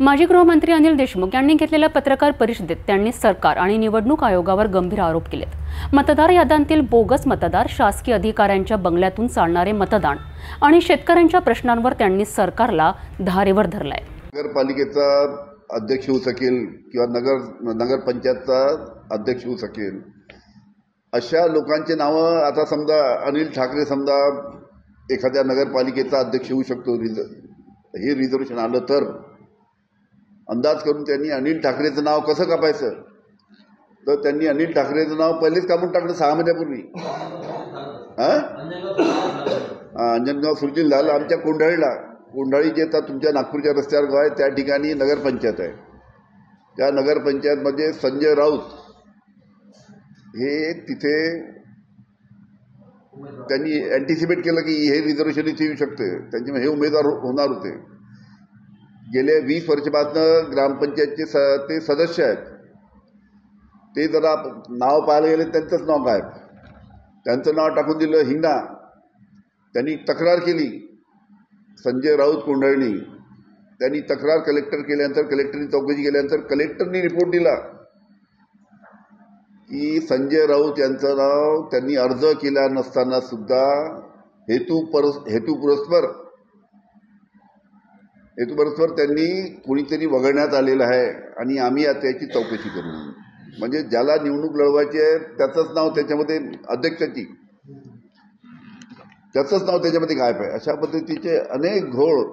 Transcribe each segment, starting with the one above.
माजी गृहमंत्री अनिल देशमुख यांनी घेतलेल्या पत्रकार परिषदेत त्यांनी सरकार आणि निवडणूक आयोगावर गंभीर आरोप केलेत। मतदार याद्यांतील बोगस मतदार, शासकीय अधिकाऱ्यांच्या बंगल्यातून चालणारे मतदान आणि शेतकऱ्यांच्या प्रश्नांवर त्यांनी सरकारला धारेवर धरलाय। नगरपालिकेचा अध्यक्ष होऊ शकेल किंवा नगरपंचायतचा अध्यक्ष होऊ शकेल अशा लोकांचे नाव आता समजा अनिल ठाकरे समजा एखाद्या नगरपालिकेचा अध्यक्ष होऊ शकतो, हे रिझर्वेशन आलं तर अंदाज करून त्यांनी अनिल ठाकरेचं नाव कसं कापायचं, तर त्यांनी अनिल ठाकरेचं नाव पहिलेच कापून टाकलं 6 महिन्यापूर्वी। अंजनगाव सुरजील झालं आमच्या कोंढाळी जे आता तुमच्या नागपूरच्या रस्त्यावर गाव आहे त्या ठिकाणी नगरपंचायत आहे। त्या नगरपंचायतमध्ये संजय राऊत हे तिथे त्यांनी अँटिसिपेट केलं की हे रिझर्वेशन इथे येऊ शकते, त्यांचे हे उमेदवार होणार होते। गेल्या 20 वर्षापासून ग्रामपंचायतचे ते सदस्य आहेत, ते जरा नाव पाहायला गेले त्यांचंच नाव काय, त्यांचं नाव टाकून दिलं हिंगणा। त्यांनी तक्रार केली संजय राऊत कोंढाळणी, त्यांनी तक्रार कलेक्टर केल्यानंतर कलेक्टरनी चौकशी केल्यानंतर कलेक्टरनी रिपोर्ट दिला की संजय राऊत यांचं नाव त्यांनी अर्ज केला नसताना सुद्धा हेतुपुरस्पर त्यांनी कोणीतरी वगळण्यात आलेलं आहे आणि आम्ही आता याची चौकशी करू। म्हणजे ज्याला निवडणूक लढवायची आहे त्याचंच नाव त्याच्यामध्ये अध्यक्षाची त्याचंच नाव त्याच्यामध्ये गायब आहे। अशा पद्धतीचे अनेक घोळ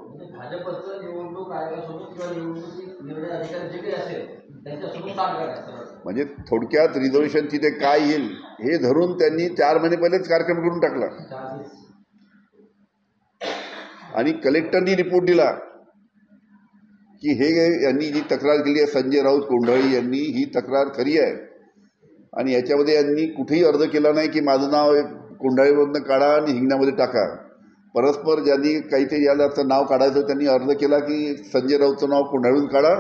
म्हणजे थोडक्यात रिझर्वेशन तिथे काय येईल हे धरून त्यांनी 4 महिने पहिलेच कार्यक्रम करून टाकला आणि कलेक्टरनी रिपोर्ट दिला की हे यांनी जी तक्रार केली आहे संजय राऊत कोंढाळी यांनी, ही तक्रार खरी आहे आणि याच्यामध्ये यांनी कुठेही अर्ज केला नाही की माझं नाव कोंढाळीमधनं काढा आणि हिंगण्यामध्ये टाका। परस्पर ज्यांनी काहीतरी याला नाव काढायचं त्यांनी अर्ज केला की संजय राऊतचं नाव कोंढाळून काढा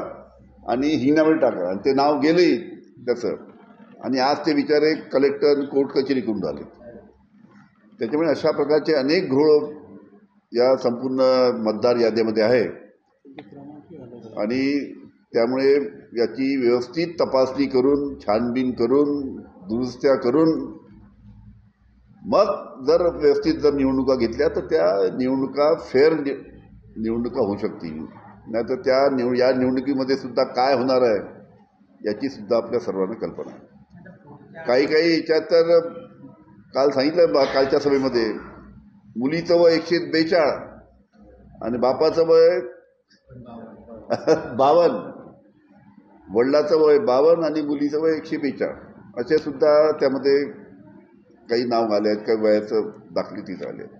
आणि हिंगण्यामध्ये टाका आणि ते नाव गेले त्याचं, आणि आज ते बिचारे कलेक्टर कोर्ट कचेरी करून झाले। त्याच्यामुळे अशा प्रकारचे अनेक घोळ या संपूर्ण मतदार यादीमध्ये आहे आणि त्यामुळे याची व्यवस्थित तपासणी करून छानबीन करून दुरुस्त्या करून मग जर व्यवस्थित निवडणुका घेतल्या तर त्या निवडणुका फेअर निवडणुका होऊ शकतील, नाही तर या निवडणुकीमध्ये सुद्धा काय होणार आहे याची सुद्धा आपल्या सर्वांना कल्पना आहे। काही याच्यात तर काल सांगितलं कालच्या सभेमध्ये मुलीचं वय 142 आणि बापाचं वय 52, वडिलाचं वय 52 आणि मुलीचं वय 142 असे सुद्धा त्यामध्ये काही नाव आले आहेत, काही वयाचं दाखले तिथं आले आहेत।